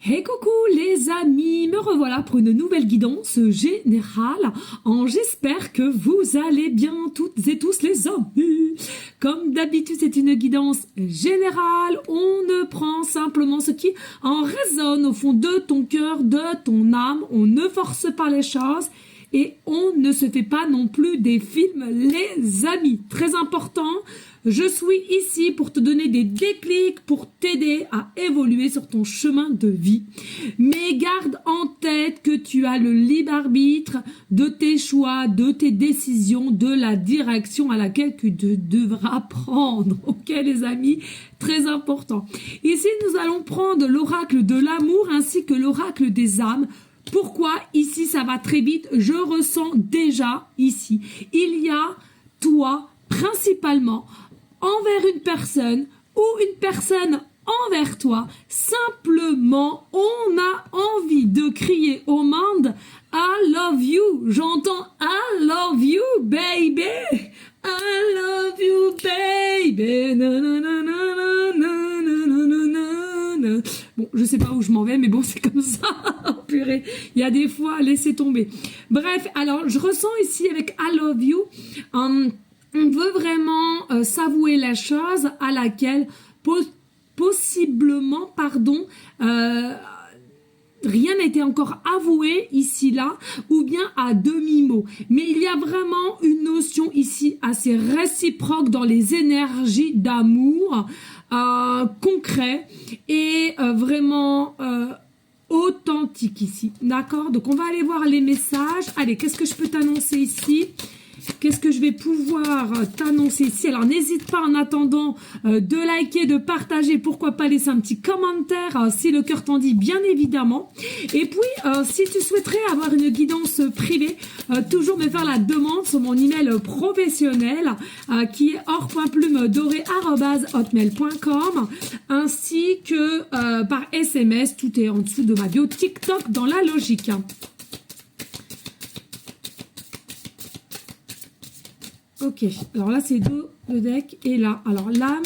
Hey coucou les amis, me revoilà pour une nouvelle guidance générale. J'espère que vous allez bien toutes et tous les amis. Comme d'habitude, c'est une guidance générale. On ne prend simplement ce qui en résonne au fond de ton cœur, de ton âme. On ne force pas les choses et on ne se fait pas non plus des films, les amis. Très important. Je suis ici pour te donner des déclics, pour t'aider à évoluer sur ton chemin de vie. Mais garde en tête que tu as le libre arbitre de tes choix, de tes décisions, de la direction à laquelle tu devras prendre. Ok les amis, très important. Ici nous allons prendre l'oracle de l'amour ainsi que l'oracle des âmes. Pourquoi ici ça va très vite? Je ressens déjà ici. Il y a toi principalement envers une personne ou une personne envers toi. Simplement, on a envie de crier au monde « I love you ». J'entends « I love you, baby ». « I love you, baby ». Bon, je sais pas où je m'en vais, mais bon, c'est comme ça. Oh, purée, il y a des fois, laissez tomber. Bref, alors, je ressens ici avec « I love you ». On veut vraiment s'avouer la chose à laquelle possiblement, rien n'a été encore avoué ici, là, ou bien à demi-mot. Mais il y a vraiment une notion ici assez réciproque dans les énergies d'amour, concret et vraiment authentique ici. D'accord? Donc on va aller voir les messages. Allez, qu'est-ce que je peux t'annoncer ici? Qu'est-ce que je vais pouvoir t'annoncer ici? Alors, n'hésite pas en attendant de liker, de partager, pourquoi pas laisser un petit commentaire si le cœur t'en dit, bien évidemment. Et puis, si tu souhaiterais avoir une guidance privée, toujours me faire la demande sur mon email professionnel qui est or.plumedoré@hotmail.com ainsi que par SMS, tout est en dessous de ma bio TikTok dans la logique. Ok, alors là c'est deux decks et là, alors l'âme,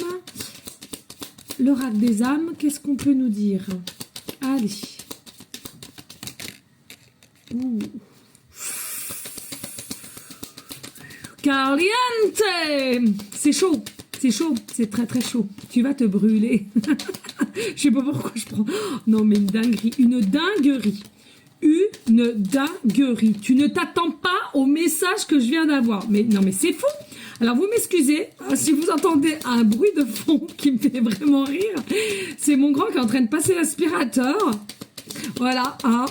l'oracle des âmes, qu'est-ce qu'on peut nous dire? Allez. Ouh. Caliente! C'est chaud, c'est très très chaud. Tu vas te brûler. Je sais pas pourquoi je prends. Non mais une dinguerie. Une dinguerie. Tu ne t'attends pas au message que je viens d'avoir. Mais non, mais c'est fou. Alors, vous m'excusez si vous entendez un bruit de fond qui me fait vraiment rire. C'est mon grand qui est en train de passer l'aspirateur. Voilà. Hein.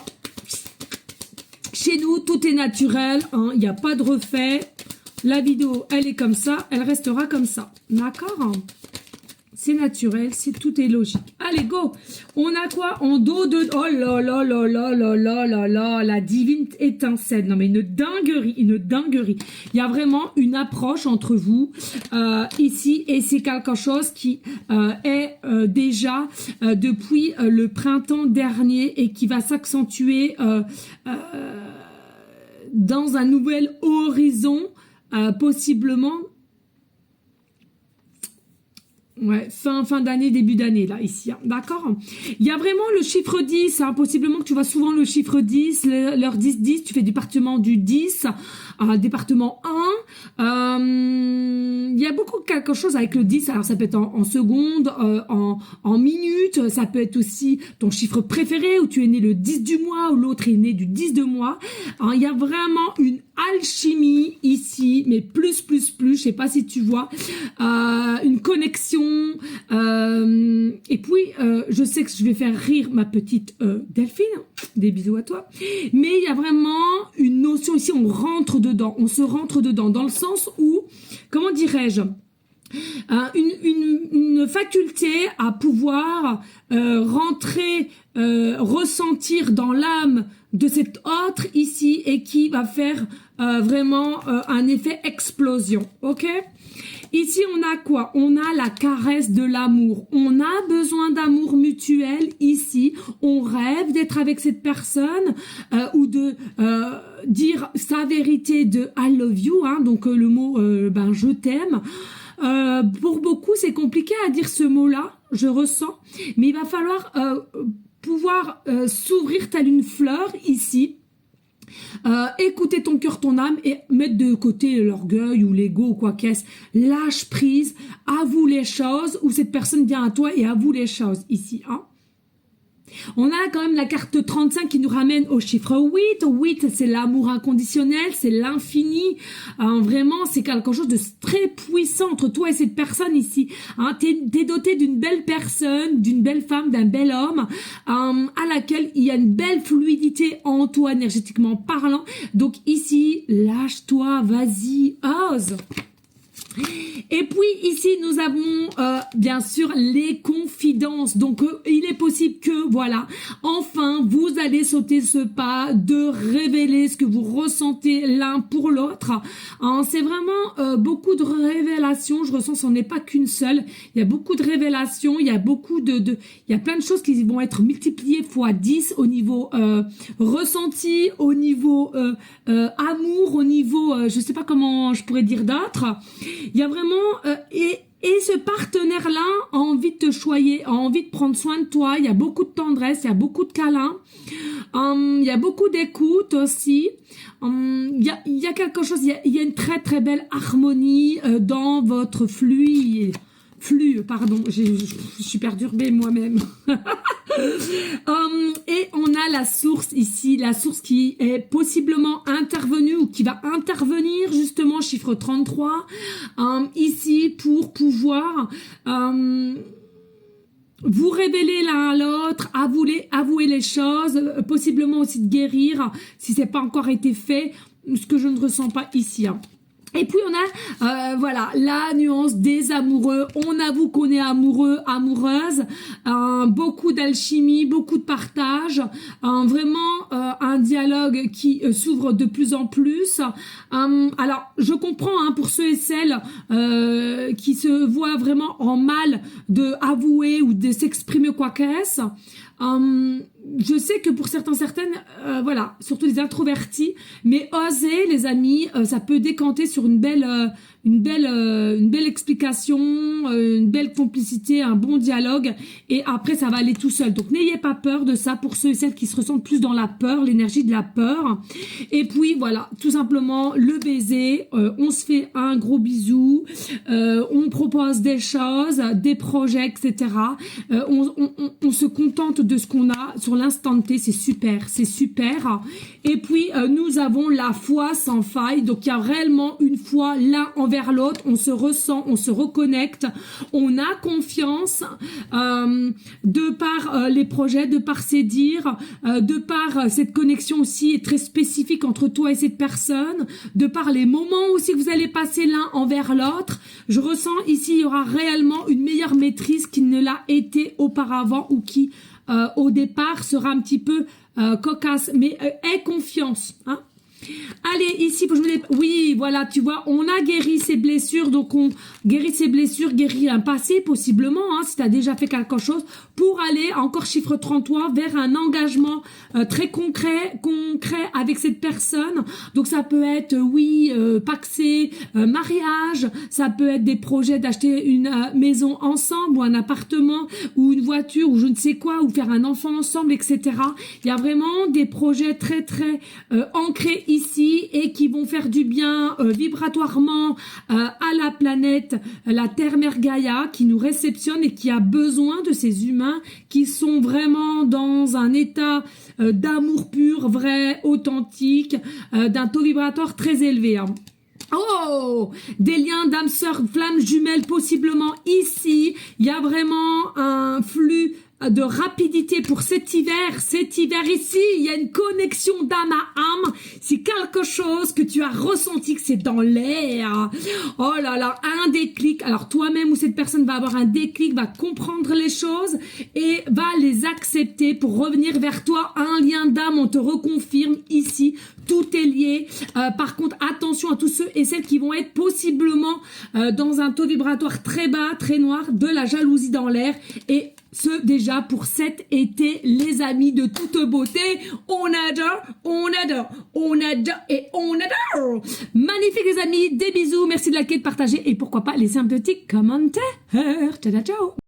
Chez nous, tout est naturel. Il n'y a pas de refait. La vidéo, elle est comme ça. Elle restera comme ça. D'accord ? C'est naturel, tout est logique. Allez, go. On a quoi en dos de... Oh là là là là là là là là, la divine étincelle. Non mais une dinguerie, une dinguerie. Il y a vraiment une approche entre vous ici et c'est quelque chose qui est déjà depuis le printemps dernier et qui va s'accentuer dans un nouvel horizon possiblement. Ouais, fin d'année, début d'année, là, ici, hein, d'accord? Il y a vraiment le chiffre 10, hein, possiblement que tu vois souvent le chiffre 10, l'heure 10, tu fais département du 10, département 1, il y a beaucoup quelque chose avec le 10, alors ça peut être en secondes, en minutes, ça peut être aussi ton chiffre préféré, où tu es né le 10 du mois, ou l'autre est né du 10 de mois, alors, il y a vraiment une alchimie ici, mais plus, je sais pas si tu vois, une connexion, et puis je sais que je vais faire rire ma petite Delphine, des bisous à toi, mais il y a vraiment une notion ici, on se rentre dedans, dans le sens où, comment dirais-je, une faculté à pouvoir rentrer, ressentir dans l'âme de cet autre ici et qui va faire vraiment un effet explosion, ok? Ici, on a quoi? On a la caresse de l'amour. On a besoin d'amour mutuel ici. On rêve d'être avec cette personne ou de dire sa vérité de I love you, hein, donc le mot je t'aime. Pour beaucoup, c'est compliqué à dire ce mot-là, je ressens, mais il va falloir pouvoir s'ouvrir telle une fleur ici. Écouter ton cœur, ton âme et mettre de côté l'orgueil ou l'ego ou quoi qu'est-ce. Lâche prise, avoue les choses, ou cette personne vient à toi et avoue les choses ici. Hein. On a quand même la carte 35 qui nous ramène au chiffre 8. 8, c'est l'amour inconditionnel, c'est l'infini. Vraiment, c'est quelque chose de très puissant entre toi et cette personne ici. Hein, t'es doté d'une belle personne, d'une belle femme, d'un bel homme, à laquelle il y a une belle fluidité en toi, énergétiquement parlant. Donc ici, lâche-toi, vas-y, ose. Et puis ici nous avons bien sûr les confidences, donc il est possible que voilà, enfin vous allez sauter ce pas de révéler ce que vous ressentez l'un pour l'autre. Hein, c'est vraiment beaucoup de révélations, je ressens, ce n'est pas qu'une seule, il y a beaucoup de révélations, il y a beaucoup il y a plein de choses qui vont être multipliées fois 10 au niveau ressenti, au niveau amour, au niveau je sais pas comment je pourrais dire d'autres. Il y a vraiment et ce partenaire-là a envie de te choyer, a envie de prendre soin de toi. Il y a beaucoup de tendresse, il y a beaucoup de câlins, il y a beaucoup d'écoute aussi. Il y a quelque chose, il y a une très très belle harmonie dans votre flux, pardon, je suis perturbée moi-même. Et on a la source ici, la source qui est possiblement intervenue ou qui va intervenir justement, chiffre 33, ici pour pouvoir vous révéler l'un à l'autre, avouer les choses, possiblement aussi de guérir si c'est pas encore été fait, ce que je ne ressens pas ici. Hein. Et puis on a voilà la nuance des amoureux. On avoue qu'on est amoureux, amoureuse, beaucoup d'alchimie, beaucoup de partage, vraiment un dialogue qui s'ouvre de plus en plus. Alors je comprends pour ceux et celles qui se voient vraiment en mal de avouer ou de s'exprimer quoi qu'est-ce. Je sais que pour certaines, voilà, surtout les introvertis, mais oser, les amis, ça peut décanter sur une belle explication, une belle complicité, un bon dialogue, et après ça va aller tout seul. Donc n'ayez pas peur de ça pour ceux et celles qui se ressentent plus dans la peur, l'énergie de la peur. Et puis voilà, tout simplement le baiser, on se fait un gros bisou, on propose des choses, des projets, etc. On se contente de ce qu'on a sur l'instant T, c'est super, c'est super. Et puis nous avons la foi sans faille, donc il y a réellement une foi l'un envers l'autre, on se ressent, on se reconnecte, on a confiance de par les projets, de par ses dires, de par cette connexion aussi très spécifique entre toi et cette personne, de par les moments aussi que vous allez passer l'un envers l'autre. Je ressens ici, il y aura réellement une meilleure maîtrise qu'il ne l'a été auparavant ou qui au départ sera un petit peu cocasse, mais aie confiance, hein. Allez, ici, oui, voilà, tu vois, on a guéri ses blessures, donc on guérit ses blessures, guérit un passé, possiblement, hein, si tu as déjà fait quelque chose, pour aller, encore chiffre 33, vers un engagement très concret avec cette personne. Donc ça peut être, oui, paxé, mariage, ça peut être des projets d'acheter une maison ensemble, ou un appartement, ou une voiture, ou je ne sais quoi, ou faire un enfant ensemble, etc. Il y a vraiment des projets très, très ancrés ici et qui vont faire du bien vibratoirement à la planète, la Terre-Mère Gaïa, qui nous réceptionne et qui a besoin de ces humains qui sont vraiment dans un état d'amour pur, vrai, authentique, d'un taux vibratoire très élevé. Hein. Oh, des liens d'âme sœur, flammes jumelles possiblement ici. Il y a vraiment un flux de rapidité pour cet hiver ici, il y a une connexion d'âme à âme, c'est quelque chose que tu as ressenti, que c'est dans l'air. Oh là là, un déclic, alors toi-même ou cette personne va avoir un déclic, va comprendre les choses et va les accepter pour revenir vers toi, un lien d'âme, on te reconfirme ici, tout est lié. Par contre, attention à tous ceux et celles qui vont être possiblement dans un taux vibratoire très bas, très noir, de la jalousie dans l'air, et ce déjà pour cet été, les amis de toute beauté. On adore, on adore, on adore et on adore. Magnifique les amis, des bisous, merci de liker, de partager et pourquoi pas laisser un petit commentaire. Ciao, ciao.